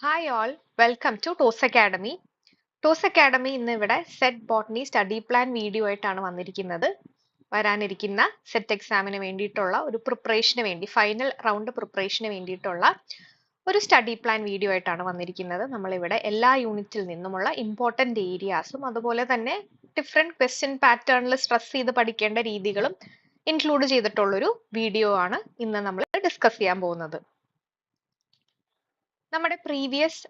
Hi all, welcome to TOS Academy. TOS Academy ഇന്ന് ഇവിടെ set botany study plan video ആയിട്ടാണ് വന്നിരിക്കുന്നത്. വരാനിരിക്കുന്ന സെറ്റ് എക്സാമിന് വേണ്ടിയിട്ടുള്ള ഒരു പ്രിപ്പറേഷന് വേണ്ടി ഫൈനൽ റൗണ്ട് പ്രിപ്പറേഷന് വേണ്ടിയിട്ടുള്ള ഒരു സ്റ്റഡി പ്ലാൻ വീഡിയോ ആയിട്ടാണ് വന്നിരിക്കുന്നത്. നമ്മളിവിടെ എല്ലാ യൂണിറ്റിൽ നിന്നുമുള്ള ഇമ്പോർട്ടന്റ് ഏരിയാസും അതുപോലെ തന്നെ ഡിഫറെന്റ് ക്വസ്റ്റ്യൻ പാറ്റേണിൽ സ്ട്രെസ് ചെയ്ത് പഠിക്കേണ്ട രീതികളും ഇൻക്ലൂഡ് ചെയ്തിട്ടുള്ളൊരു വീഡിയോ ആണ് ഇന്ന് നമ്മൾ ഡിസ്കസ് ചെയ്യാൻ പോകുന്നത്. നമ്മുടെ പ്രീവിയസ്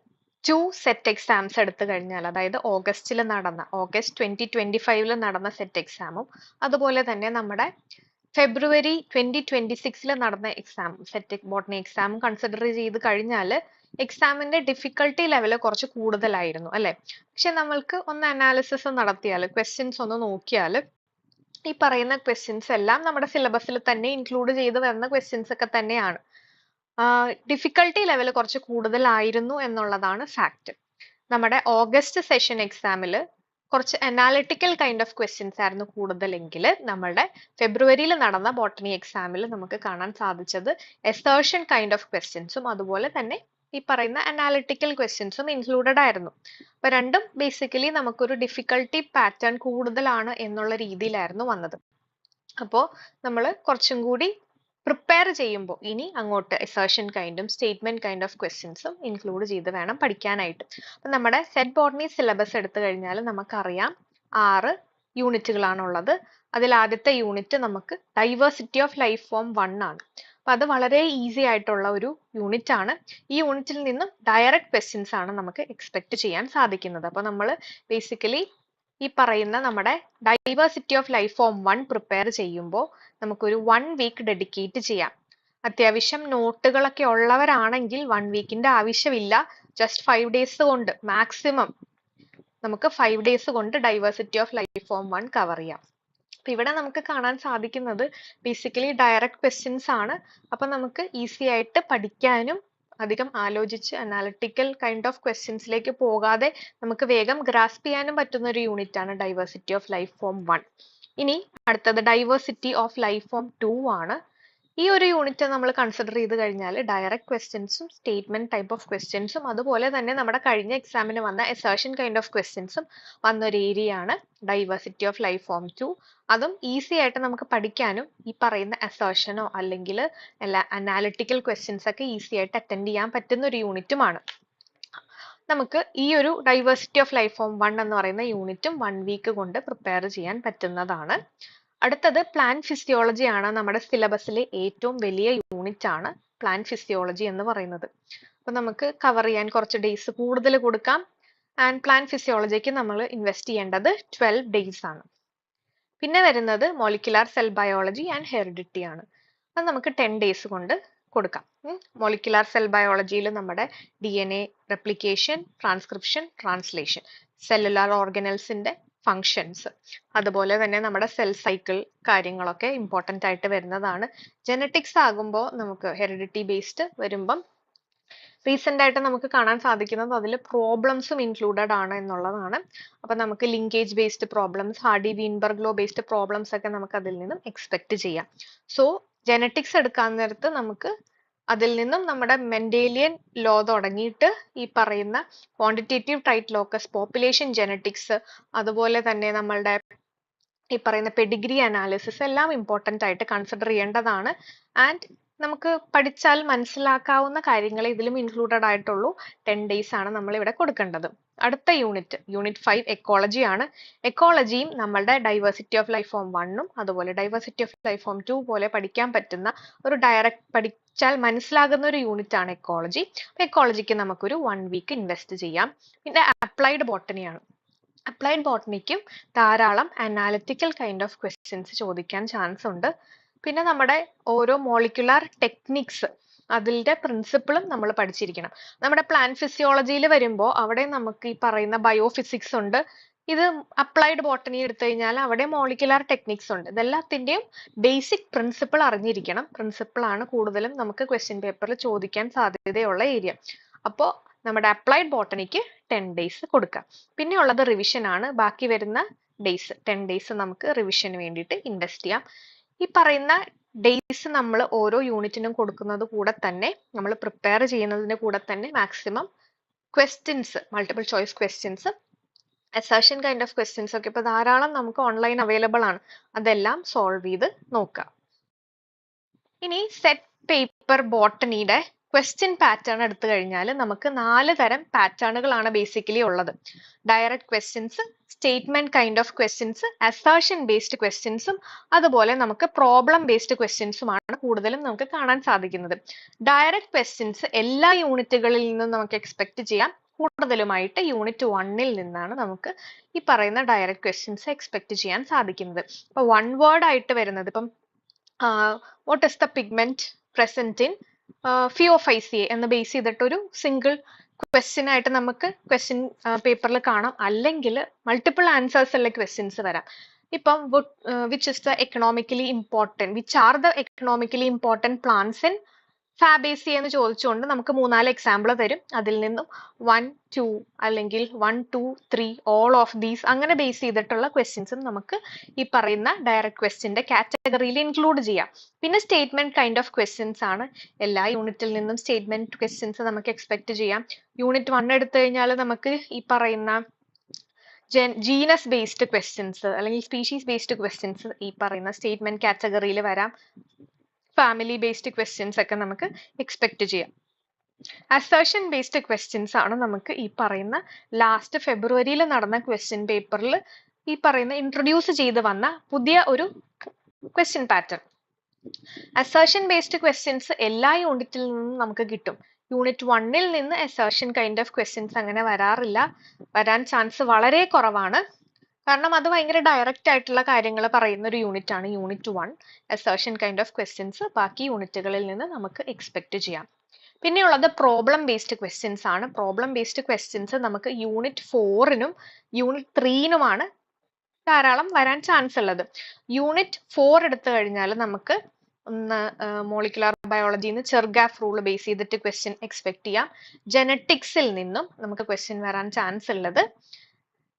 2 സെറ്റ് എക്സാംസ് എടുത്തു കഴിഞ്ഞാൽ അതായത് ഓഗസ്റ്റ് 2025 നടന്ന സെറ്റ് എക്സാമും അതുപോലെ തന്നെ നമ്മുടെ ഫെബ്രുവരി 2026 നടന്ന എക്സാം സെറ്റ് ബോട്ടണി എക്സാമും കൺസിഡർ ചെയ്ത് കഴിഞ്ഞാൽ എക്സാമിന്റെ ഡിഫിക്കൽട്ടി ലെവൽ കുറച്ച് കൂടുതലായിരുന്നു അല്ലെ. പക്ഷെ നമ്മൾക്ക് ഒന്ന് അനാലിസിസ് നടത്തിയാൽ ക്വസ്റ്റ്യൻസ് ഒന്ന് നോക്കിയാൽ ഈ പറയുന്ന ക്വസ്റ്റ്യൻസ് എല്ലാം നമ്മുടെ സിലബസിൽ തന്നെ ഇൻക്ലൂഡ് ചെയ്ത് വരുന്ന ക്വസ്റ്റ്യൻസ് ഒക്കെ തന്നെയാണ്. ഡിഫിക്കൽട്ടി ലെവൽ കുറച്ച് കൂടുതലായിരുന്നു എന്നുള്ളതാണ് ഫാക്ട്. നമ്മുടെ ഓഗസ്റ്റ് സെഷൻ എക്സാമിൽ കുറച്ച് അനാലിറ്റിക്കൽ കൈൻഡ് ഓഫ് ക്വസ്റ്റ്യൻസ് ആയിരുന്നു കൂടുതലെങ്കിൽ നമ്മുടെ ഫെബ്രുവരിയിൽ നടന്ന ബോട്ടണി എക്സാമിൽ നമുക്ക് കാണാൻ സാധിച്ചത് എസേർഷൻ കൈൻഡ് ഓഫ് ക്വസ്റ്റ്യൻസും അതുപോലെ തന്നെ ഈ പറയുന്ന അനാലിറ്റിക്കൽ ക്വസ്റ്റ്യൻസും ഇൻക്ലൂഡഡ് ആയിരുന്നു. അപ്പൊ രണ്ടും ബേസിക്കലി നമുക്കൊരു ഡിഫിക്കൽട്ടി പാറ്റേൺ കൂടുതലാണ് എന്നുള്ള രീതിയിലായിരുന്നു വന്നത്. അപ്പോൾ നമ്മൾ കുറച്ചും കൂടി പ്രിപ്പയർ ചെയ്യുമ്പോൾ ഇനി അങ്ങോട്ട് എസേർഷൻ കൈൻഡും സ്റ്റേറ്റ്മെന്റ് കൈൻഡ് ഓഫ് ക്വസ്റ്റ്യൻസും ഇൻക്ലൂഡ് ചെയ്ത് വേണം പഠിക്കാനായിട്ട്. അപ്പം നമ്മുടെ സെറ്റ് ബോട്ടണി സിലബസ് എടുത്തു കഴിഞ്ഞാൽ നമുക്കറിയാം 6 യൂണിറ്റുകളാണുള്ളത്. അതിൽ ആദ്യത്തെ യൂണിറ്റ് നമുക്ക് ഡൈവേഴ്സിറ്റി ഓഫ് ലൈഫ് ഫോം 1 ആണ്. അപ്പൊ അത് വളരെ ഈസി ആയിട്ടുള്ള ഒരു യൂണിറ്റ് ആണ്. ഈ യൂണിറ്റിൽ നിന്നും ഡയറക്റ്റ് ക്വസ്റ്റ്യൻസ് ആണ് നമുക്ക് എക്സ്പെക്ട് ചെയ്യാൻ സാധിക്കുന്നത്. അപ്പൊ നമ്മൾ ബേസിക്കലി ഈ പറയുന്ന നമ്മുടെ diversity of life form 1 prepare ചെയ്യുമ്പോൾ നമുക്കൊരു 1 വീക്ക് ഡെഡിക്കേറ്റ് ചെയ്യാം. അത്യാവശ്യം നോട്ടുകളൊക്കെ ഉള്ളവരാണെങ്കിൽ 1 വീക്കിന്റെ ആവശ്യമില്ല. ജസ്റ്റ് 5 ഡേയ്സ് കൊണ്ട് മാക്സിമം നമുക്ക് 5 ഡേയ്സ് കൊണ്ട് diversity of life form 1 cover ചെയ്യാം. അപ്പൊ ഇവിടെ നമുക്ക് കാണാൻ സാധിക്കുന്നത് ബേസിക്കലി ഡയറക്റ്റ് ക്വസ്റ്റ്യൻസ് ആണ്. അപ്പൊ നമുക്ക് ഈസി ആയിട്ട് പഠിക്കാനും അധികം ആലോചിച്ച് അനാലിറ്റിക്കൽ കൈൻഡ് ഓഫ് ക്വസ്റ്റ്യൻസിലേക്ക് പോകാതെ നമുക്ക് വേഗം ഗ്രാസ്പ് ചെയ്യാനും പറ്റുന്ന ഒരു യൂണിറ്റ് ആണ് ഡൈവേഴ്സിറ്റി ഓഫ് ലൈഫ് ഫോം 1. ഇനി അടുത്തത് ഡൈവേഴ്സിറ്റി ഓഫ് ലൈഫ് ഫോം 2 ആണ്. ഈ ഒരു യൂണിറ്റ് നമ്മൾ കൺസിഡർ ചെയ്ത് കഴിഞ്ഞാൽ ഡയറക്റ്റ് ക്വസ്റ്റ്യൻസും സ്റ്റേറ്റ്മെന്റ് ടൈപ്പ് ഓഫ് ക്വസ്റ്റ്യൻസും അതുപോലെ തന്നെ നമ്മുടെ കഴിഞ്ഞ എക്സാമിന് വന്ന എസേർഷൻ കൈൻഡ് ഓഫ് ക്വസ്റ്റ്യൻസും വന്നൊരു ഏരിയ ആണ് ഡൈവേഴ്സിറ്റി ഓഫ് ലൈഫ് ഫോം 2. അതും ഈസി ആയിട്ട് നമുക്ക് പഠിക്കാനും ഈ പറയുന്ന അസേർഷനോ അല്ലെങ്കിൽ അനാലിറ്റിക്കൽ ക്വസ്റ്റ്യൻസ് ഒക്കെ ഈസി ആയിട്ട് അറ്റൻഡ് ചെയ്യാൻ പറ്റുന്ന ഒരു യൂണിറ്റുമാണ്. നമുക്ക് ഈ ഒരു ഡൈവേഴ്സിറ്റി ഓഫ് ലൈഫ് ഫോം 1 എന്ന് പറയുന്ന യൂണിറ്റും 1 വീക്ക് കൊണ്ട് പ്രിപ്പയർ ചെയ്യാൻ പറ്റുന്നതാണ്. അടുത്തത് പ്ലാൻ ഫിസിയോളജി ആണ്. നമ്മുടെ സിലബസിലെ ഏറ്റവും വലിയ യൂണിറ്റ് ആണ് പ്ലാൻ ഫിസിയോളജി എന്ന് പറയുന്നത്. അപ്പൊ നമുക്ക് കവർ ചെയ്യാൻ കുറച്ച് ഡേയ്സ് കൂടുതൽ കൊടുക്കാം. ആൻഡ് പ്ലാൻ ഫിസിയോളജിക്ക് നമ്മൾ ഇൻവെസ്റ്റ് ചെയ്യേണ്ടത് 12 ഡേയ്സ് ആണ്. പിന്നെ വരുന്നത് molecular cell biology and heredity ആണ്. അത് നമുക്ക് 10 ഡേയ്സ് കൊണ്ട് കൊടുക്കാം. മോളിക്കുലാർ സെൽ ബയോളജിയിൽ നമ്മുടെ DNA replication, transcription, translation, cellular ഓർഗനൽസിന്റെ ഫങ്ഷൻസ്, അതുപോലെ തന്നെ നമ്മുടെ സെൽ സൈക്കിൾ കാര്യങ്ങളൊക്കെ ഇമ്പോർട്ടന്റ് ആയിട്ട് വരുന്നതാണ്. ജെനറ്റിക്സ് ആകുമ്പോൾ നമുക്ക് ഹെറിഡിറ്റി ബേസ്ഡ് വരുമ്പം റീസെന്റ് ആയിട്ട് നമുക്ക് കാണാൻ സാധിക്കുന്നത് അതിൽ പ്രോബ്ലംസും ഇൻക്ലൂഡഡ് ആണ് എന്നുള്ളതാണ്. അപ്പൊ നമുക്ക് linkage based problems, Hardy Weinberg law based problems ഒക്കെ നമുക്ക് അതിൽ നിന്നും എക്സ്പെക്ട് ചെയ്യാം. സോ ജെനറ്റിക്സ് എടുക്കാൻ നേരത്ത് നമുക്ക് അതിൽ നിന്നും നമ്മുടെ മെൻഡേലിയൻ ലോ തുടങ്ങിയിട്ട് ഈ പറയുന്ന quantitative trait locus, population genetics, അതുപോലെ തന്നെ നമ്മളുടെ ഈ പറയുന്ന പെഡിഗ്രി അനാലിസിസ് എല്ലാം ഇമ്പോർട്ടന്റ് ആയിട്ട് കൺസിഡർ ചെയ്യേണ്ടതാണ്. ആൻഡ് നമുക്ക് പഠിച്ചാൽ മനസ്സിലാക്കാവുന്ന കാര്യങ്ങളെ ഇതിലും ഇൻക്ലൂഡഡ് ആയിട്ടുള്ളൂ. 10 ഡേയ്സ് ആണ് നമ്മൾ ഇവിടെ കൊടുക്കേണ്ടത്. അടുത്ത യൂണിറ്റ് 5 എക്കോളജി ആണ്. എക്കോളജിയും നമ്മളുടെ ഡൈവേഴ്സിറ്റി ഓഫ് ലൈഫ് ഫോം 1ഉം അതുപോലെ ഡൈവേഴ്സിറ്റി ഓഫ് ലൈഫ് ഫോം 2 പോലെ പഠിക്കാൻ പറ്റുന്ന ഒരു ഡയറക്റ്റ് പഠിച്ചാൽ മനസ്സിലാകുന്ന ഒരു യൂണിറ്റ് ആണ് എക്കോളജി. എക്കോളജിക്ക് നമുക്കൊരു 1 വീക്ക് ഇൻവെസ്റ്റ് ചെയ്യാം. പിന്നെ അപ്ലൈഡ് ബോട്ടണിയാണ്. അപ്ലൈഡ് ബോട്ടണിക്കും ധാരാളം അനാലിറ്റിക്കൽ കൈൻഡ് ഓഫ് ക്വസ്റ്റ്യൻസ് ചോദിക്കാൻ ചാൻസ് ഉണ്ട്. പിന്നെ നമ്മുടെ ഓരോ മോളിക്കുലാർ ടെക്നിക്സ് അതിന്റെ പ്രിൻസിപ്പിളും നമ്മൾ പഠിച്ചിരിക്കണം. നമ്മുടെ പ്ലാൻ ഫിസിയോളജിയിൽ വരുമ്പോൾ അവിടെ നമുക്ക് ഈ പറയുന്ന ബയോഫിസിക്സ് ഉണ്ട്. ഇത് അപ്ലൈഡ് ബോട്ടണി എടുത്തു കഴിഞ്ഞാൽ അവിടെ മോളിക്കുലാർ ടെക്നിക്സ് ഉണ്ട്. ഇതെല്ലാത്തിന്റെയും ബേസിക് പ്രിൻസിപ്പിൾ അറിഞ്ഞിരിക്കണം. പ്രിൻസിപ്പിൾ ആണ് കൂടുതലും നമുക്ക് ക്വസ്റ്റ്യൻ പേപ്പറിൽ ചോദിക്കാൻ സാധ്യതയുള്ള ഏരിയ. അപ്പോൾ നമ്മുടെ അപ്ലൈഡ് ബോട്ടണിക്ക് 10 ഡേയ്സ് കൊടുക്കാം. പിന്നെ ഉള്ളത് റിവിഷൻ ആണ്. ബാക്കി വരുന്ന ഡേയ്സ് 10 ഡേയ്സ് നമുക്ക് റിവിഷന് വേണ്ടിയിട്ട് ഇൻവെസ്റ്റ് ചെയ്യാം. ഈ പറയുന്ന ഡേയ്സ് നമ്മൾ ഓരോ യൂണിറ്റിനും കൊടുക്കുന്നത് കൂടെ തന്നെ നമ്മൾ പ്രിപ്പയർ ചെയ്യുന്നതിന്റെ കൂടെ തന്നെ maximum questions, multiple choice questions, assertion kind of questions ഒക്കെ ഇപ്പൊ ധാരാളം നമുക്ക് ഓൺലൈൻ അവൈലബിൾ ആണ്. അതെല്ലാം സോൾവ് ചെയ്ത് നോക്കാം. ഇനി സെറ്റ് പേപ്പർ ബോട്ടണിയുടെ ക്വസ്റ്റ്യൻ പാറ്റേൺ എടുത്തു കഴിഞ്ഞാൽ നമുക്ക് 4 തരം പാറ്റേണുകളാണ് ബേസിക്കലി ഉള്ളത്. Direct questions, statement kind of questions, assertion based ക്വസ്റ്റ്യൻസും അതുപോലെ നമുക്ക് പ്രോബ്ലം ബേസ്ഡ് ക്വസ്റ്റ്യൻസുമാണ് കൂടുതലും നമുക്ക് കാണാൻ സാധിക്കുന്നത്. ഡയറക്റ്റ് ക്വസ്റ്റ്യൻസ് എല്ലാ യൂണിറ്റുകളിൽ നിന്നും നമുക്ക് എക്സ്പെക്ട് ചെയ്യാം. കൂടുതലുമായിട്ട് യൂണിറ്റ് 1-ൽ നിന്നാണ് നമുക്ക് ഈ പറയുന്ന ഡയറക്റ്റ് ക്വസ്റ്റ്യൻസ് എക്സ്പെക്ട് ചെയ്യാൻ സാധിക്കുന്നത്. ഇപ്പൊ വൺ വേർഡ് ആയിട്ട് വരുന്നത് ഇപ്പം what is the pigment present in Phaeophyceae എന്ന് ബേസ് ചെയ്തിട്ട് ഒരു സിംഗിൾ ക്വസ്റ്റ്യൻ ആയിട്ട് നമുക്ക് ക്വസ്റ്റ്യൻ പേപ്പറിൽ കാണാം. അല്ലെങ്കിൽ മൾട്ടിപ്പിൾ ആൻസേഴ്സ് ഉള്ള ക്വസ്റ്റ്യൻസ് വരാം. ഇപ്പം which is the economically important, which are the economically important plants in Fabaceae എന്ന് ചോദിച്ചുകൊണ്ട് നമുക്ക് 3-4 എക്സാമ്പിൾ തരും. അതിൽ നിന്നും 1, 2 അല്ലെങ്കിൽ 1, 2, 3 ഓൾ ഓഫ് ദീസ് അങ്ങനെ ബേസ് ചെയ്തിട്ടുള്ള ക്വസ്റ്റ്യൻസും നമുക്ക് ഈ പറയുന്ന ഡയറക്റ്റ് ക്വസ്റ്റ്യന്റെ കാറ്റഗറിയിൽ ഇൻക്ലൂഡ് ചെയ്യാം. പിന്നെ സ്റ്റേറ്റ്മെന്റ് കൈൻഡ് ഓഫ് ക്വസ്റ്റ്യൻസ് ആണ്. എല്ലാ യൂണിറ്റിൽ നിന്നും സ്റ്റേറ്റ്മെന്റ് ക്വസ്റ്റ്യൻസ് നമുക്ക് എക്സ്പെക്ട് ചെയ്യാം. യൂണിറ്റ് 1 എടുത്തു കഴിഞ്ഞാൽ നമുക്ക് ഈ പറയുന്ന ജീനസ് ബേസ്ഡ് ക്വസ്റ്റ്യൻസ് അല്ലെങ്കിൽ സ്പീഷീസ് ബേസ്ഡ് ക്വസ്റ്റ്യൻസ് ഈ പറയുന്ന സ്റ്റേറ്റ്മെന്റ് കാറ്റഗറിയിൽ വരാം. ഫാമിലി ബേസ്ഡ് ക്വസ്റ്റ്യൻസ് ഒക്കെ നമുക്ക് എക്സ്പെക്ട് ചെയ്യാം. അസേർഷൻ ബേസ്ഡ് ക്വസ്റ്റ്യൻസ് ആണ് നമുക്ക് ഈ പറയുന്ന ലാസ്റ്റ് ഫെബ്രുവരിയിൽ നടന്ന ക്വസ്റ്റ്യൻ പേപ്പറിൽ ഈ പറയുന്ന ഇൻട്രൊഡ്യൂസ് ചെയ്ത് വന്ന പുതിയ ഒരു question pattern. Assertion based questions എല്ലാ യൂണിറ്റിൽ നിന്നും നമുക്ക് കിട്ടും. യൂണിറ്റ് 1-ൽ നിന്ന് അസേർഷൻ കൈൻഡ് ഓഫ് ക്വസ്റ്റ്യൻസ് അങ്ങനെ വരാറില്ല. വരാൻ ചാൻസ് വളരെ കുറവാണ്. കാരണം അത് ഭയങ്കര ഡയറക്റ്റ് ആയിട്ടുള്ള കാര്യങ്ങൾ പറയുന്ന ഒരു യൂണിറ്റ് ആണ് unit 1. Assertion kind of questions ബാക്കി യൂണിറ്റുകളിൽ നിന്ന് നമുക്ക് എക്സ്പെക്ട് ചെയ്യാം. പിന്നെയുള്ളത് പ്രോബ്ലം ബേസ്ഡ് ക്വസ്റ്റ്യൻസ് ആണ്. പ്രോബ്ലം ബേസ്ഡ് ക്വസ്റ്റ്യൻസ് നമുക്ക് യൂണിറ്റ് 4-നും യൂണിറ്റ് 3-നുമാണ് ധാരാളം വരാൻ ചാൻസ് ഉള്ളത്. യൂണിറ്റ് 4 എടുത്തു കഴിഞ്ഞാൽ നമുക്ക് ഒന്ന് മോളിക്കുലർ ബയോളജിന്ന് ചെർഗാഫ് റൂൾ ബേസ് ചെയ്തിട്ട് ക്വസ്റ്റ്യൻ എക്സ്പെക്ട് ചെയ്യാം. ജെനറ്റിക്സിൽ നിന്നും നമുക്ക് ക്വസ്റ്റ്യൻ വരാൻ ചാൻസ് ഉള്ളത്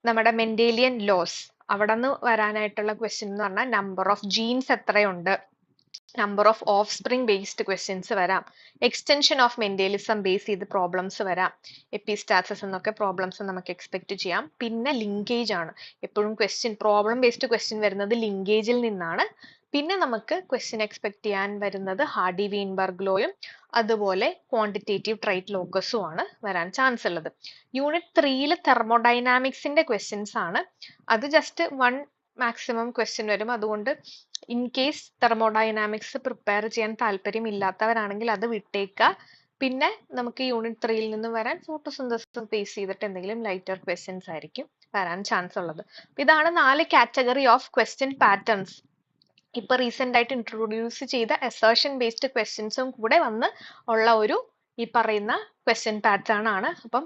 നമ്മുടെ മെൻഡേലിയൻ ലോസ് അവിടെ നിന്ന് വരാനായിട്ടുള്ള ക്വസ്റ്റ്യൻ എന്ന് പറഞ്ഞാൽ നമ്പർ ഓഫ് ജീൻസ് എത്രയുണ്ട്, number of of spring based questions വരാം. എക്സ്റ്റൻഷൻ ഓഫ് മെൻഡേലിസം ബേസ് ചെയ്ത് പ്രോബ്ലംസ് വരാം. എപ്പിസ്റ്റാസിസ് എന്നൊക്കെ പ്രോബ്ലംസ് നമുക്ക് എക്സ്പെക്ട് ചെയ്യാം. പിന്നെ ലിങ്കേജ് ആണ് എപ്പോഴും ക്വസ്റ്റ്യൻ, പ്രോബ്ലം ബേസ്ഡ് ക്വസ്റ്റ്യൻ വരുന്നത് ലിങ്കേജിൽ നിന്നാണ്. പിന്നെ നമുക്ക് ക്വസ്റ്റ്യൻ എക്സ്പെക്ട് ചെയ്യാൻ വരുന്നത് ഹാർഡി വീൻബർഗ് ലോയും അതുപോലെ ക്വാണ്ടിറ്റേറ്റീവ് ട്രൈറ്റ് ലോക്കസും ആണ് വരാൻ ചാൻസ് ഉള്ളത്. യൂണിറ്റ് 3-ൽ തെർമോഡൈനാമിക്സിന്റെ ക്വസ്റ്റ്യൻസ് ആണ്. അത് ജസ്റ്റ് 1 മാക്സിമം ക്വസ്റ്റ്യൻ വരും. അതുകൊണ്ട് ഇൻ കേസ് തെർമോഡൈനാമിക്സ് പ്രിപ്പയർ ചെയ്യാൻ താല്പര്യം ഇല്ലാത്തവരാണെങ്കിൽ അത് വിട്ടേക്കുക. പിന്നെ നമുക്ക് യൂണിറ്റ് 3-ൽ നിന്ന് വരാൻ ഫോട്ടോസിന്തസിസ് ബേസ് ചെയ്തിട്ട് എന്തെങ്കിലും ലൈറ്റർ ക്വസ്റ്റ്യൻസ് ആയിരിക്കും വരാൻ ചാൻസ് ഉള്ളത്. ഇതാണ് 4 കാറ്റഗറി ഓഫ് ക്വസ്റ്റ്യൻ പാറ്റേൺസ്. ഇപ്പൊ റീസെന്റ് ആയിട്ട് ഇൻട്രൊഡ്യൂസ് ചെയ്ത അസേർഷൻ ബേസ്ഡ് ക്വസ്റ്റ്യൻസും കൂടെ വന്ന് ഉള്ള ഒരു ഈ പറയുന്ന ക്വസ്റ്റ്യൻ പാറ്റേൺ ആണ്. അപ്പം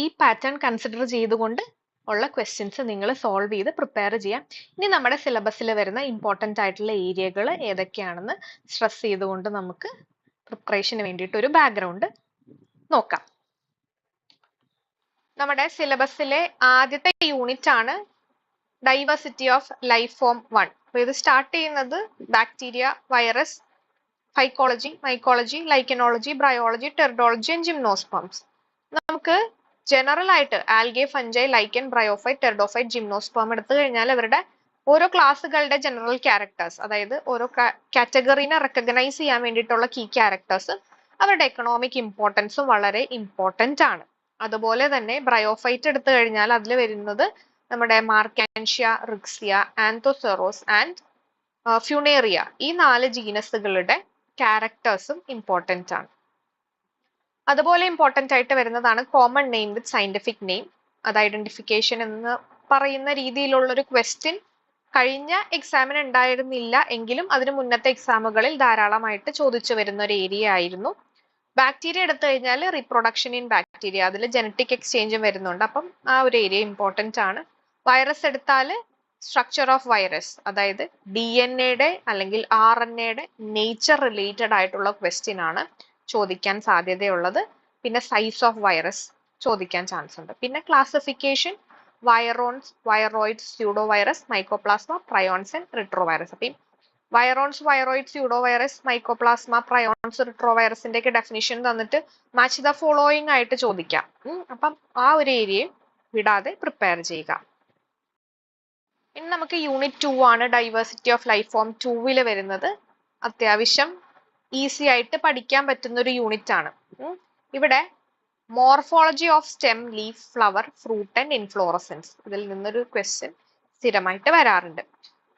ഈ പാറ്റേൺ കൺസിഡർ ചെയ്തുകൊണ്ട് ഉള്ള ക്വസ്റ്റ്യൻസ് നിങ്ങൾ സോൾവ് ചെയ്ത് പ്രിപ്പയർ ചെയ്യാം. ഇനി നമ്മുടെ സിലബസിൽ വരുന്ന ഇമ്പോർട്ടൻ്റ് ആയിട്ടുള്ള ഏരിയകൾ ഏതൊക്കെയാണെന്ന് സ്ട്രെസ് ചെയ്തുകൊണ്ട് നമുക്ക് പ്രിപ്പറേഷന് വേണ്ടിയിട്ട് ഒരു ബാക്ക്ഗ്രൗണ്ട് നോക്കാം. നമ്മുടെ സിലബസിലെ ആദ്യത്തെ യൂണിറ്റ് ആണ് ഡൈവേഴ്സിറ്റി ഓഫ് ലൈഫ് ഫോം 1. അപ്പൊ ഇത് സ്റ്റാർട്ട് ചെയ്യുന്നത് bacteria, virus, phycology, mycology, lichenology, bryology, pteridology and gymnosperms. നമുക്ക് ജനറൽ ആയിട്ട് algae, fungi, lichen, bryophyte, pteridophyte, gymnosperm എടുത്തു കഴിഞ്ഞാൽ അവരുടെ ഓരോ ക്ലാസ്സുകളുടെ ജനറൽ ക്യാരക്ടേഴ്സ്, അതായത് ഓരോ കാറ്റഗറീനെ റെക്കഗ്നൈസ് ചെയ്യാൻ വേണ്ടിയിട്ടുള്ള കീ ക്യാരക്ടേഴ്സ്, അവരുടെ എക്കണോമിക് ഇമ്പോർട്ടൻസും വളരെ ഇമ്പോർട്ടന്റ് ആണ്. അതുപോലെ തന്നെ ബ്രയോഫൈറ്റ് എടുത്തു കഴിഞ്ഞാൽ അതിൽ വരുന്നത് നമ്മുടെ മാർക്കാൻഷ്യ, റിക്സിയ, ആന്തോസെറോസ് ആൻഡ് ഫ്യൂണേറിയ, ഈ 4 ജീനസുകളുടെ ക്യാരക്ടേഴ്സും ഇമ്പോർട്ടന്റ് ആണ്. അതുപോലെ ഇമ്പോർട്ടന്റ് ആയിട്ട് വരുന്നതാണ് കോമൺ നെയിം വിത്ത് സയന്റിഫിക് നെയിം. അത് ഐഡന്റിഫിക്കേഷൻ എന്ന് പറയുന്ന രീതിയിലുള്ള ഒരു ക്വസ്റ്റ്യൻ കഴിഞ്ഞ എക്സാമിന് ഉണ്ടായിരുന്നില്ല എങ്കിലും അതിന് മുന്നത്തെ എക്സാമുകളിൽ ധാരാളമായിട്ട് ചോദിച്ചു വരുന്ന ഒരു ഏരിയ ആയിരുന്നു. ബാക്ടീരിയ എടുത്തു കഴിഞ്ഞാൽ റീപ്രൊഡക്ഷൻ ഇൻ ബാക്ടീരിയ, അതിൽ ജനറ്റിക് എക്സ്ചേഞ്ചും വരുന്നുണ്ട്. അപ്പം ആ ഒരു ഏരിയ ഇമ്പോർട്ടന്റ് ആണ്. വൈറസ് എടുത്താൽ സ്ട്രക്ചർ ഓഫ് വൈറസ്, അതായത് DNA-യുടെ അല്ലെങ്കിൽ RNA-യുടെ നേച്ചർ റിലേറ്റഡ് ആയിട്ടുള്ള ക്വസ്റ്റ്യൻ ആണ് ചോദിക്കാൻ സാധ്യതയുള്ളത്. പിന്നെ സൈസ് ഓഫ് വൈറസ് ചോദിക്കാൻ ചാൻസ് ഉണ്ട്. പിന്നെ classification, virions, viroids, pseudo virus, mycoplasma, prions and retrovirus. അപ്പം virions, viroid, pseudovirus, mycoplasma, prions, റിട്രോവൈറസിന്റെ ഒക്കെ ഡെഫിനിഷൻ തന്നിട്ട് മാച്ച് ദ ഫോളോയിങ് ആയിട്ട് ചോദിക്കാം. അപ്പം ആ ഒരു ഏരിയയും വിടാതെ പ്രിപ്പയർ ചെയ്യുക. ഇനി നമുക്ക് യൂണിറ്റ് 2 ആണ് ഡൈവേഴ്സിറ്റി ഓഫ് ലൈഫ് ഫോം 2 വരുന്നത്. അത്യാവശ്യം ഈസി ആയിട്ട് പഠിക്കാൻ പറ്റുന്ന ഒരു യൂണിറ്റ് ആണ്. ഇവിടെ morphology of stem, leaf, flower, fruit and inflorescence, ഇതിൽ നിന്നൊരു ക്വസ്റ്റ്യൻ സ്ഥിരമായിട്ട് വരാറുണ്ട്.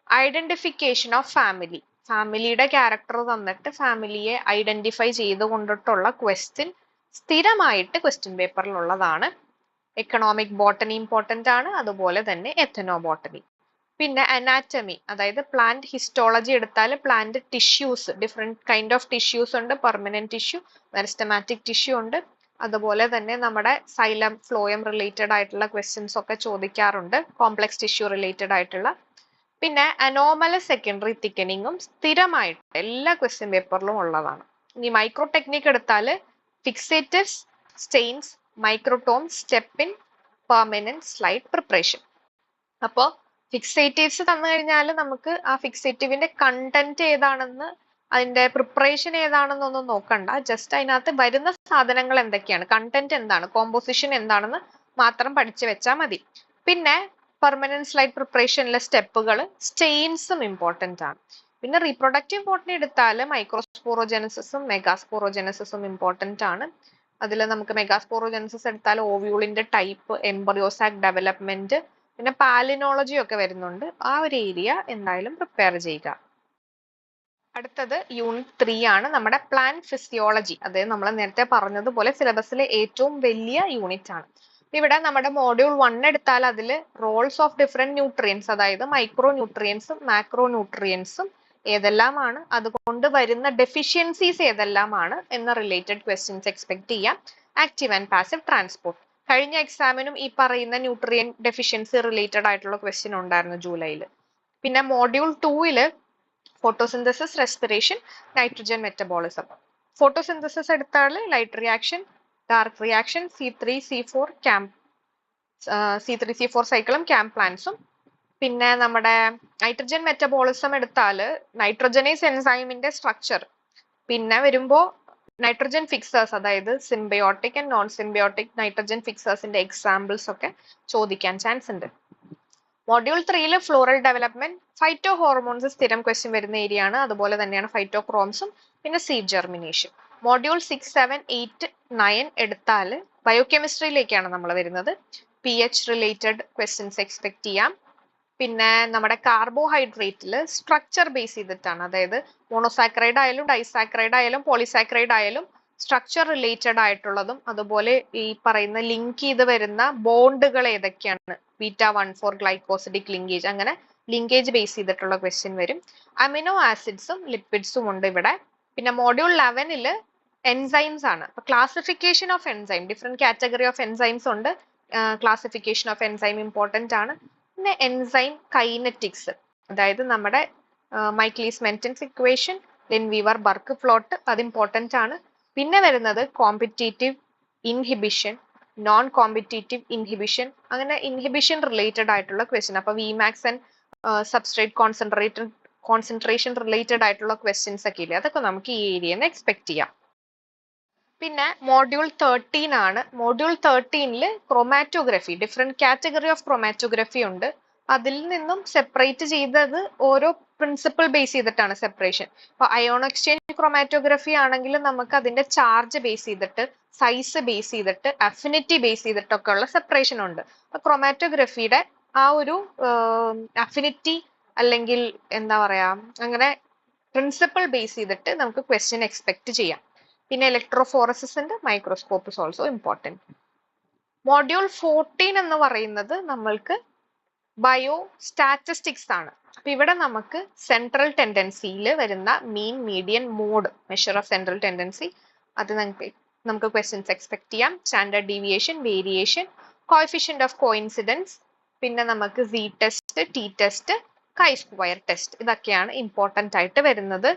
ഐഡന്റിഫിക്കേഷൻ ഓഫ് ഫാമിലി, ഫാമിലിയുടെ ക്യാരക്ടർ തന്നിട്ട് ഫാമിലിയെ ഐഡന്റിഫൈ ചെയ്തുകൊണ്ടിട്ടുള്ള ക്വസ്റ്റ്യൻ സ്ഥിരമായിട്ട് ക്വസ്റ്റ്യൻ പേപ്പറിൽ ഉള്ളതാണ്. എക്കണോമിക് ബോട്ടണി ഇമ്പോർട്ടന്റ് ആണ്, അതുപോലെ തന്നെ എത്തനോ ബോട്ടണി. പിന്നെ അനാറ്റമി, അതായത് പ്ലാന്റ് ഹിസ്റ്റോളജി എടുത്താൽ plant tissues, different kind of tissues ഉണ്ട്. പെർമനന്റ് ടിഷ്യൂ, മെരിസ്റ്റമാറ്റിക് ടിഷ്യൂ ഉണ്ട്. അതുപോലെ തന്നെ നമ്മുടെ സൈലം, ഫ്ലോയം റിലേറ്റഡ് ആയിട്ടുള്ള ക്വസ്റ്റ്യൻസ് ഒക്കെ ചോദിക്കാറുണ്ട്, കോംപ്ലക്സ് ടിഷ്യൂ റിലേറ്റഡ് ആയിട്ടുള്ള. പിന്നെ അനോമലസ് സെക്കൻഡറി തിക്കനിങ്ങും സ്ഥിരമായിട്ട് എല്ലാ ക്വസ്റ്റ്യൻ പേപ്പറിലും ഉള്ളതാണ്. ഇനി മൈക്രോ ടെക്നിക് എടുത്താൽ fixatives, Staines, microtome, steppin', permanent slide preparation. അപ്പോൾ ഫിക്സേറ്റീവ്സ് തന്നു കഴിഞ്ഞാൽ നമുക്ക് ആ ഫിക്സേറ്റീവിന്റെ കണ്ടന്റ് ഏതാണെന്ന്, അതിന്റെ പ്രിപ്പറേഷൻ ഏതാണെന്നൊന്നും നോക്കണ്ട. ജസ്റ്റ് അതിനകത്ത് വരുന്ന സാധനങ്ങൾ എന്തൊക്കെയാണ്, കണ്ടന്റ് എന്താണ്, കോമ്പോസിഷൻ എന്താണെന്ന് മാത്രം പഠിച്ചു വെച്ചാൽ മതി. പിന്നെ പെർമനന്റ് സ്ലൈഡ് പ്രിപ്പറേഷനിലെ സ്റ്റെപ്പുകൾ, സ്റ്റെയിൻസും ഇമ്പോർട്ടന്റ് ആണ്. പിന്നെ റീപ്രൊഡക്റ്റീവ് ബോട്ടണി എടുത്താൽ മൈക്രോസ്പോറോജെനസിസും മെഗാസ്പോറോജെനസിസും ഇമ്പോർട്ടന്റ് ആണ്. അതിൽ നമുക്ക് മെഗാസ്പോറോജെനസിസ് എടുത്താൽ ഓവ്യൂളിന്റെ ടൈപ്പ്, എംബ്രിയോസാക് ഡെവലപ്മെന്റ്, പിന്നെ പാലിനോളജി ഒക്കെ വരുന്നുണ്ട്. ആ ഒരു ഏരിയ എന്തായാലും പ്രിപ്പയർ ചെയ്യുക. അടുത്തത് യൂണിറ്റ് 3 ആണ് നമ്മുടെ പ്ലാന്റ് ഫിസിയോളജി. അതായത് നമ്മൾ നേരത്തെ പറഞ്ഞതുപോലെ സിലബസിലെ ഏറ്റവും വലിയ യൂണിറ്റ് ആണ്. ഇവിടെ നമ്മുടെ മോഡ്യൂൾ 1 എടുത്താൽ അതിൽ റോൾസ് ഓഫ് ഡിഫറെന്റ് ന്യൂട്രിയൻസ്, അതായത് മൈക്രോ ന്യൂട്രിയൻസും മാക്രോ ന്യൂട്രിയൻസും ഏതെല്ലാമാണ്, അതുകൊണ്ട് വരുന്ന ഡെഫിഷ്യൻസീസ് ഏതെല്ലാമാണ് എന്ന റിലേറ്റഡ് ക്വസ്റ്റ്യൻസ് എക്സ്പെക്ട് ചെയ്യാം. ആക്റ്റീവ് ആൻഡ് പാസീവ് ട്രാൻസ്പോർട്ട്, കഴിഞ്ഞ എക്സാമിനും ഈ പറയുന്ന ന്യൂട്രിയൻ ഡെഫിഷ്യൻസി റിലേറ്റഡ് ആയിട്ടുള്ള ക്വസ്റ്റ്യൻ ഉണ്ടായിരുന്നു ജൂലൈയിൽ. പിന്നെ module 2 photosynthesis, respiration, nitrogen metabolism. Photosynthesis എടുത്താൽ light reaction, dark reaction, C3C4 സൈക്കിളും ക്യാമ്പ് പ്ലാന്റ്സും. പിന്നെ നമ്മുടെ നൈട്രജൻ മെറ്റബോളിസം എടുത്താൽ നൈട്രോജനേസ് എൻസൈമിന്റെ സ്ട്രക്ചർ, പിന്നെ വരുമ്പോ നൈട്രജൻ ഫിക്സേഴ്സ്, അതായത് symbiotic and non symbiotic nitrogen ഫിക്സേഴ്സിന്റെ examples ഒക്കെ ചോദിക്കാൻ ചാൻസ് ഉണ്ട്. Module 3 floral development, phyto hormones സ്ഥിരം ക്വസ്റ്റ്യൻ വരുന്ന ഏരിയ ആണ്. അതുപോലെ തന്നെയാണ് ഫൈറ്റോക്രോംസും പിന്നെ സീഡ് ജെർമിനേഷൻ. മോഡ്യൂൾ 6, 7, 8, 9 എടുത്താൽ ബയോകെമിസ്ട്രിയിലേക്കാണ് നമ്മൾ വരുന്നത്. pH റിലേറ്റഡ് ക്വസ്റ്റ്യൻസ് എക്സ്പെക്ട് ചെയ്യാം. പിന്നെ നമ്മുടെ കാർബോഹൈഡ്രേറ്റിൽ സ്ട്രക്ചർ ബേസ് ചെയ്തിട്ടാണ്, അതായത് മോണോസാക്രൈഡ് ആയാലും ഡൈസാക്രൈഡ് ആയാലും പോളിസാക്രൈഡ് ആയാലും സ്ട്രക്ചർ റിലേറ്റഡ് ആയിട്ടുള്ളതും, അതുപോലെ ഈ പറയുന്ന ലിങ്ക് ചെയ്ത് വരുന്ന ബോണ്ടുകൾ ഏതൊക്കെയാണ്, β14 ഗ്ലൈക്കോസിഡിക് ലിങ്കേജ്, അങ്ങനെ ലിങ്കേജ് ബേസ് ചെയ്തിട്ടുള്ള ക്വസ്റ്റ്യൻ വരും. അമിനോ ആസിഡ്സും ലിപ്പിഡ്സും ഉണ്ട് ഇവിടെ. പിന്നെ മോഡ്യൂൾ 11 എൻസൈംസ് ആണ്. അപ്പൊ classification of enzyme, different category of enzymes ഉണ്ട്. ക്ലാസിഫിക്കേഷൻ ഓഫ് എൻസൈം ഇമ്പോർട്ടന്റ് ആണ്. പിന്നെ എൻസൈം കൈനറ്റിക്സ്, അതായത് നമ്മുടെ മൈക്ലീസ് മെന്റൻസ് ഇക്വേഷൻ, ലെൻവീവർ ബർക്ക് പ്ലോട്ട്, അത് ഇമ്പോർട്ടന്റ് ആണ്. പിന്നെ വരുന്നത് competitive inhibition, non competitive inhibition, അങ്ങനെ ഇൻഹിബിഷൻ റിലേറ്റഡ് ആയിട്ടുള്ള ക്വസ്റ്റ്യൻ. അപ്പൊ വിമാക്സ് ആൻഡ് സബ്സ്ട്രേറ്റ് കോൺസെൻട്രേഷൻ റിലേറ്റഡ് ആയിട്ടുള്ള ക്വസ്റ്റ്യൻസ് ഒക്കെ ഇല്ലേ, അതൊക്കെ നമുക്ക് ഈ ഏരിയയിൽ നിന്ന് എക്സ്പെക്ട് ചെയ്യാം. പിന്നെ മോഡ്യൂൾ 13 ആണ്. Module 13 chromatography, different category of chromatography ഉണ്ട്. അതിൽ നിന്നും സെപ്പറേറ്റ് ചെയ്തത് ഓരോ പ്രിൻസിപ്പിൾ ബേസ് ചെയ്തിട്ടാണ് സെപ്പറേഷൻ. ഇപ്പൊ അയോൺ എക്സ്ചേഞ്ച് ക്രൊമാറ്റോഗ്രഫി ആണെങ്കിൽ നമുക്ക് അതിന്റെ ചാർജ് ബേസ് ചെയ്തിട്ട്, സൈസ് ബേസ് ചെയ്തിട്ട്, അഫിനിറ്റി ബേസ് ചെയ്തിട്ടൊക്കെ ഉള്ള സെപ്പറേഷൻ ഉണ്ട്. അപ്പൊ ക്രൊമാറ്റോഗ്രഫിയുടെ ആ ഒരു അഫിനിറ്റി അല്ലെങ്കിൽ എന്താ പറയാ, അങ്ങനെ പ്രിൻസിപ്പിൾ ബേസ് ചെയ്തിട്ട് നമുക്ക് ക്വസ്റ്റ്യൻ എക്സ്പെക്ട് ചെയ്യാം. പിന്നെ ഇലക്ട്രോഫോറസിസ് ഉണ്ട്, microscope is also important. Module 14 എന്ന് പറയുന്നത് നമ്മൾക്ക് ബയോ സ്റ്റാറ്റിസ്റ്റിക്സ് ആണ്. അപ്പൊ ഇവിടെ നമുക്ക് സെൻട്രൽ ടെൻഡൻസിയിൽ വരുന്ന mean, median, mode, measure of central tendency, അത് നമുക്ക് ക്വസ്റ്റ്യൻസ് എക്സ്പെക്ട് ചെയ്യാം. Standard deviation, variation, coefficient of coincidence, പിന്നെ നമുക്ക് Z test, T test, chi square test, ഇതൊക്കെയാണ് ഇമ്പോർട്ടന്റ് ആയിട്ട് വരുന്നത്.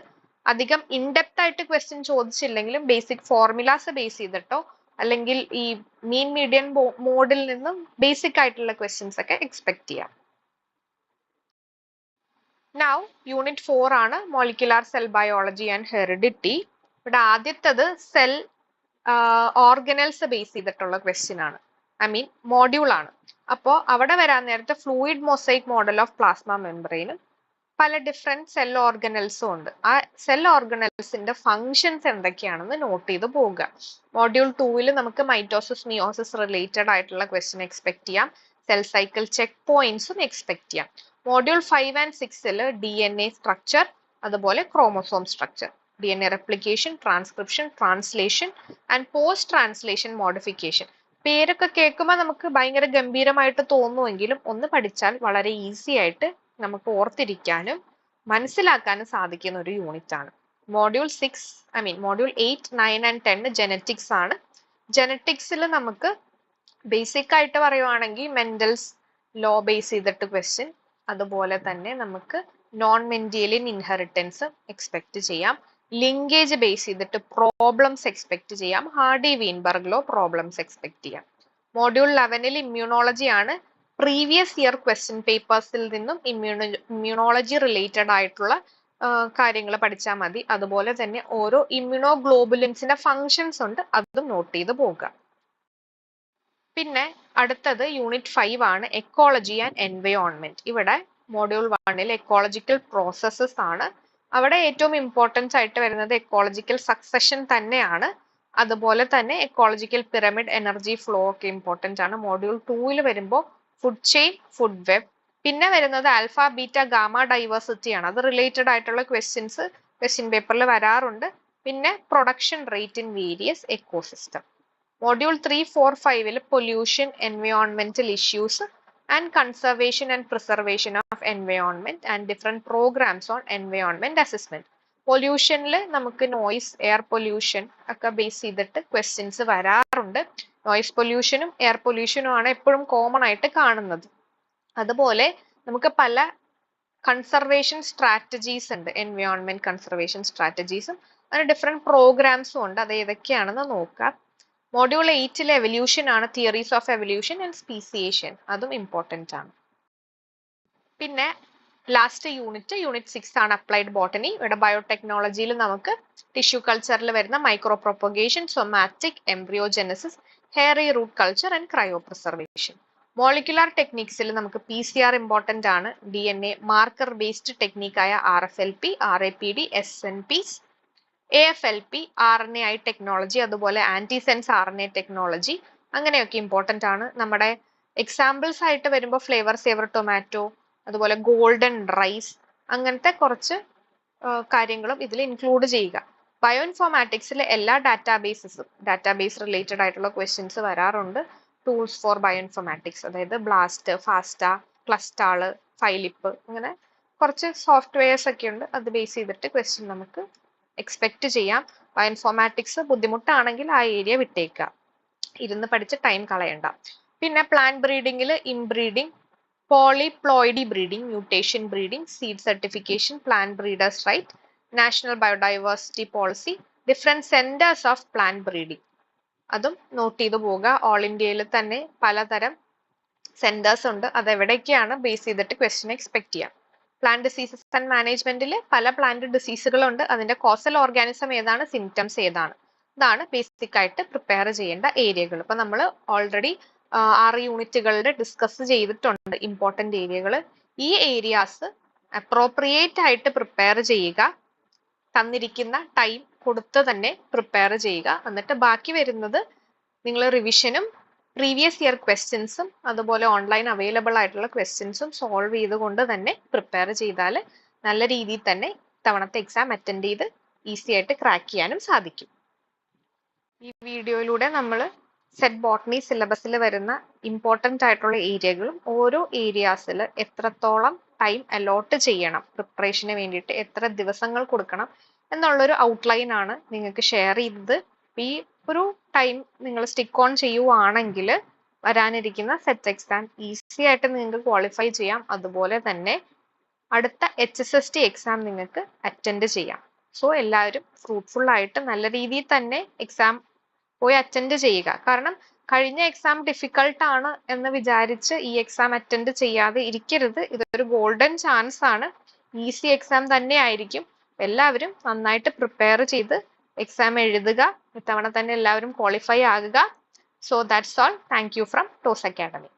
അധികം ഇൻഡെപ്ത് ആയിട്ട് ക്വസ്റ്റ്യൻ ചോദിച്ചില്ലെങ്കിലും ബേസിക് ഫോർമുലാസ് ബേസ് ചെയ്തിട്ടോ അല്ലെങ്കിൽ ഈ മീൻ, മീഡിയൻ, മോഡിൽ നിന്നും ബേസിക് ആയിട്ടുള്ള ക്വസ്റ്റ്യൻസ് ഒക്കെ എക്സ്പെക്ട് ചെയ്യാം. Now യൂണിറ്റ് 4 ആണ് molecular cell biology and heredity. ഇവിടെ ആദ്യത്തത് സെൽ ഓർഗനൽസ് ബേസ് ചെയ്തിട്ടുള്ള ക്വസ്റ്റ്യൻ ആണ്, ഐ മീൻ മോഡ്യൂൾ ആണ്. അപ്പോൾ അവിടെ വരാൻ നേരത്തെ fluid mosaic model of plasma മെംബ്രെയിനും പല ഡിഫറെന്റ് സെൽ ഓർഗനൽസും ഉണ്ട്. ആ സെൽ ഓർഗനൽസിന്റെ ഫങ്ഷൻസ് എന്തൊക്കെയാണെന്ന് നോട്ട് ചെയ്ത് പോവുക. മോഡ്യൂൾ 2 നമുക്ക് മൈറ്റോസിസ് മിയോസിസ് റിലേറ്റഡ് ആയിട്ടുള്ള ക്വസ്റ്റ്യൻ എക്സ്പെക്ട് ചെയ്യാം. സെൽ സൈക്കിൾ ചെക്ക് പോയിന്റ്സും എക്സ്പെക്ട് ചെയ്യാം. മോഡ്യൂൾ 5 and 6 DNA സ്ട്രക്ചർ, അതുപോലെ chromosome structure, DNA replication, transcription, translation and post translation modification. പേരൊക്കെ കേൾക്കുമ്പോൾ നമുക്ക് ഭയങ്കര ഗംഭീരമായിട്ട് തോന്നുമെങ്കിലും ഒന്ന് പഠിച്ചാൽ വളരെ ഈസി ആയിട്ട് നമുക്ക് ഓർത്തിരിക്കാനും മനസ്സിലാക്കാനും സാധിക്കുന്ന ഒരു യൂണിറ്റ് ആണ്. മോഡ്യൂൾ 8, 9 and 10 ജെനറ്റിക്സ് ആണ്. ജെനറ്റിക്സിൽ നമുക്ക് ബേസിക് ആയിട്ട് പറയുവാണെങ്കിൽ മെൻഡൽസ് ലോ ബേസ് ചെയ്തിട്ട് ക്വസ്റ്റ്യൻ, അതുപോലെ തന്നെ നമുക്ക് നോൺ മെൻഡിയലിൻ ഇൻഹെറിറ്റൻസ് എക്സ്പെക്ട് ചെയ്യാം. ലിങ്കേജ് ബേസ് ചെയ്തിട്ട് പ്രോബ്ലംസ് എക്സ്പെക്ട് ചെയ്യാം. Hardy Weinberg law problems expect ചെയ്യാം. മോഡ്യൂൾ 11 ഇമ്മ്യൂണോളജി ആണ്. പ്രീവിയസ് ഇയർ ക്വസ്റ്റ്യൻ പേപ്പേഴ്സിൽ നിന്നും ഇമ്മ്യൂണോളജി റിലേറ്റഡ് ആയിട്ടുള്ള കാര്യങ്ങൾ പഠിച്ചാൽ മതി. അതുപോലെ തന്നെ ഓരോ ഇമ്മ്യൂണോഗ്ലോബുലിൻസിന്റെ ഫങ്ഷൻസ് ഉണ്ട്, അതും നോട്ട് ചെയ്ത് പോകുക. പിന്നെ അടുത്തത് യൂണിറ്റ് 5 ആണ് എക്കോളജി ആൻഡ് എൻവയോൺമെന്റ്. ഇവിടെ മോഡ്യൂൾ 1 എക്കോളജിക്കൽ പ്രോസസ്സസ് ആണ്. അവിടെ ഏറ്റവും ഇമ്പോർട്ടൻസ് ആയിട്ട് വരുന്നത് എക്കോളജിക്കൽ സക്സഷൻ തന്നെയാണ്. അതുപോലെ തന്നെ എക്കോളജിക്കൽ പിരമിഡ്, എനർജി ഫ്ലോ ഒക്കെ ഇമ്പോർട്ടന്റ് ആണ്. മോഡ്യൂൾ 2 വരുമ്പോൾ ഫുഡ് ചെയിൻ, ഫുഡ് വെബ്. പിന്നെ വരുന്നത് ആൽഫ ബീറ്റ ഗാമ ഡൈവേഴ്സിറ്റി ആണ്. അത് റിലേറ്റഡ് ആയിട്ടുള്ള ക്വസ്റ്റ്യൻസ് ക്വസ്റ്റ്യൻ പേപ്പറിൽ വരാറുണ്ട്. പിന്നെ production rate in various ecosystem. Module 3, 4, 5 pollution, എൻവയോൺമെന്റൽ issues and conservation and preservation of environment and different programs on environment assessment. പൊല്യൂഷനിൽ നമുക്ക് നോയിസ്, എയർ പൊല്യൂഷൻ ഒക്കെ ബേസ് ചെയ്തിട്ട് ക്വസ്റ്റ്യൻസ് വരാറുണ്ട്. നോയിസ് പൊല്യൂഷനും എയർ പൊല്യൂഷനും ആണ് എപ്പോഴും കോമൺ ആയിട്ട് കാണുന്നത്. അതുപോലെ നമുക്ക് പല കൺസർവേഷൻ സ്ട്രാറ്റജീസ് ഉണ്ട്, എൻവയോൺമെന്റ് കൺസർവേഷൻ സ്ട്രാറ്റജീസും അതിന് ഡിഫറെന്റ് പ്രോഗ്രാംസും ഉണ്ട്. അത് ഏതൊക്കെയാണെന്ന് നോക്കാം. മോഡ്യൂൾ 8 എവല്യൂഷൻ ആണ്, theories of evolution and speciation, അതും ഇമ്പോർട്ടന്റ് ആണ്. പിന്നെ ലാസ്റ്റ് യൂണിറ്റ് 6 ആണ് അപ്ലൈഡ് ബോട്ടണി. ഇവിടെ ബയോടെക്നോളജിയിൽ നമുക്ക് ടിഷ്യൂ കൾച്ചറിൽ വരുന്ന micro propagation, somatic, embryogenesis, hairy root culture and cryo preservation. Molecular ടെക്നിക്സിൽ നമുക്ക് PCR ഇമ്പോർട്ടന്റ് ആണ്. DNA മാർക്കർ ബേസ്ഡ് ടെക്നിക്കായ RFLP, RAPD, SNPs, AFLP, RNAi technology, അതുപോലെ ആന്റിസെൻസ് RNA ടെക്നോളജി, അങ്ങനെയൊക്കെ ഇമ്പോർട്ടന്റ് ആണ്. നമ്മുടെ എക്സാമ്പിൾസ് ആയിട്ട് വരുമ്പോൾ ഫ്ലേവർ സേവർ ടൊമാറ്റോ, അതുപോലെ ഗോൾഡൻ റൈസ്, അങ്ങനത്തെ കുറച്ച് കാര്യങ്ങളും ഇതിൽ ഇൻക്ലൂഡ് ചെയ്യുക. ബയോ ഇൻഫോർമാറ്റിക്സിലെ എല്ലാ ഡാറ്റാബേസ് റിലേറ്റഡ് ആയിട്ടുള്ള ക്വസ്റ്റ്യൻസ് വരാറുണ്ട്. ടൂൾസ് ഫോർ ബയോ ഇൻഫോർമാറ്റിക്സ്, അതായത് ബ്ലാസ്റ്റ്, ഫാസ്റ്റ, ക്ലസ്റ്റാള്, ഫൈലിപ്പ്, അങ്ങനെ കുറച്ച് സോഫ്റ്റ്വെയർസ് ഒക്കെ ഉണ്ട്. അത് ബേസ് ചെയ്തിട്ട് ക്വസ്റ്റ്യൻ നമുക്ക് എക്സ്പെക്ട് ചെയ്യാം. ബയോ ഇൻഫോർമാറ്റിക്സ് ബുദ്ധിമുട്ടാണെങ്കിൽ ആ ഏരിയ വിട്ടേക്കുക, ഇരുന്ന് പഠിച്ച് ടൈം കളയണ്ട. പിന്നെ പ്ലാന്റ് ബ്രീഡിങ്ങിൽ inbreeding, polyploidy breeding, mutation breeding, seed certification, plant breeders right, national biodiversity policy, different centres of plant breeding, അതും നോട്ട് ചെയ്തു പോവുക. ഓൾ ഇന്ത്യയിൽ തന്നെ പലതരം സെന്റേഴ്സ് ഉണ്ട്, അതെവിടെയൊക്കെയാണ് ബേസ് ചെയ്തിട്ട് ക്വസ്റ്റ്യൻ എക്സ്പെക്ട് ചെയ്യാം. പ്ലാന്റ് ഡിസീസസ് ആൻഡ് മാനേജ്മെന്റിൽ പല പ്ലാന്റ് ഡിസീസുകളുണ്ട്, അതിന്റെ കോസൽ ഓർഗാനിസം ഏതാണ്, സിംറ്റംസ് ഏതാണ്, ഇതാണ് ബേസിക് ആയിട്ട് പ്രിപ്പയർ ചെയ്യേണ്ട ഏരിയകൾ. ഇപ്പൊ നമ്മൾ ഓൾറെഡി 6 യൂണിറ്റുകളുടെ ഡിസ്കസ് ചെയ്തിട്ടുണ്ട് ഇമ്പോർട്ടന്റ് ഏരിയകൾ. ഈ ഏരിയാസ് അപ്രോപ്രിയേറ്റ് ആയിട്ട് പ്രിപ്പയർ ചെയ്യുക, തന്നിരിക്കുന്ന ടൈം കൊടുത്ത് തന്നെ പ്രിപ്പയർ ചെയ്യുക. എന്നിട്ട് ബാക്കി വരുന്നത് നിങ്ങൾ റിവിഷനും പ്രീവിയസ് ഇയർ ക്വസ്റ്റ്യൻസും അതുപോലെ ഓൺലൈൻ അവൈലബിൾ ആയിട്ടുള്ള ക്വസ്റ്റ്യൻസും സോൾവ് ചെയ്തുകൊണ്ട് തന്നെ പ്രിപ്പയർ ചെയ്താൽ നല്ല രീതിയിൽ തന്നെ തവണത്തെ എക്സാം അറ്റൻഡ് ചെയ്ത് ഈസി ആയിട്ട് ക്രാക്ക് ചെയ്യാനും സാധിക്കും. ഈ വീഡിയോയിലൂടെ നമ്മൾ സെറ്റ് ബോട്ടണി സിലബസിൽ വരുന്ന ഇമ്പോർട്ടൻ്റ് ആയിട്ടുള്ള ഏരിയകളും ഓരോ ഏരിയാസിൽ എത്രത്തോളം ടൈം അലോട്ട് ചെയ്യണം, പ്രിപ്പറേഷന് വേണ്ടിയിട്ട് എത്ര ദിവസങ്ങൾ കൊടുക്കണം എന്നുള്ളൊരു ഔട്ട്ലൈൻ ആണ് നിങ്ങൾക്ക് ഷെയർ ചെയ്തത്. ഈ ഒരു ടൈം നിങ്ങൾ സ്റ്റിക്ക് ഓൺ ചെയ്യുവാണെങ്കിൽ വരാനിരിക്കുന്ന സെറ്റ് എക്സാം ഈസി ആയിട്ട് നിങ്ങൾക്ക് ക്വാളിഫൈ ചെയ്യാം. അതുപോലെ തന്നെ അടുത്ത HSST എക്സാം നിങ്ങൾക്ക് അറ്റൻഡ് ചെയ്യാം. സോ എല്ലാവരും ഫ്രൂട്ട്ഫുൾ ആയിട്ട് നല്ല രീതിയിൽ തന്നെ എക്സാം പോയി അറ്റൻഡ് ചെയ്യുക. കാരണം കഴിഞ്ഞ എക്സാം ഡിഫിക്കൾട്ട് ആണ് എന്ന് വിചാരിച്ച് ഈ എക്സാം അറ്റൻഡ് ചെയ്യാതെ ഇരിക്കരുത്. ഇതൊരു ഗോൾഡൻ ചാൻസ് ആണ്. ഈസി എക്സാം തന്നെ ആയിരിക്കും. എല്ലാവരും നന്നായിട്ട് പ്രിപ്പയർ ചെയ്ത് എക്സാം എഴുതുക. ഇത്തവണ തന്നെ എല്ലാവരും ക്വാളിഫൈ ആകുക. So that's all. Thank you from toss academy.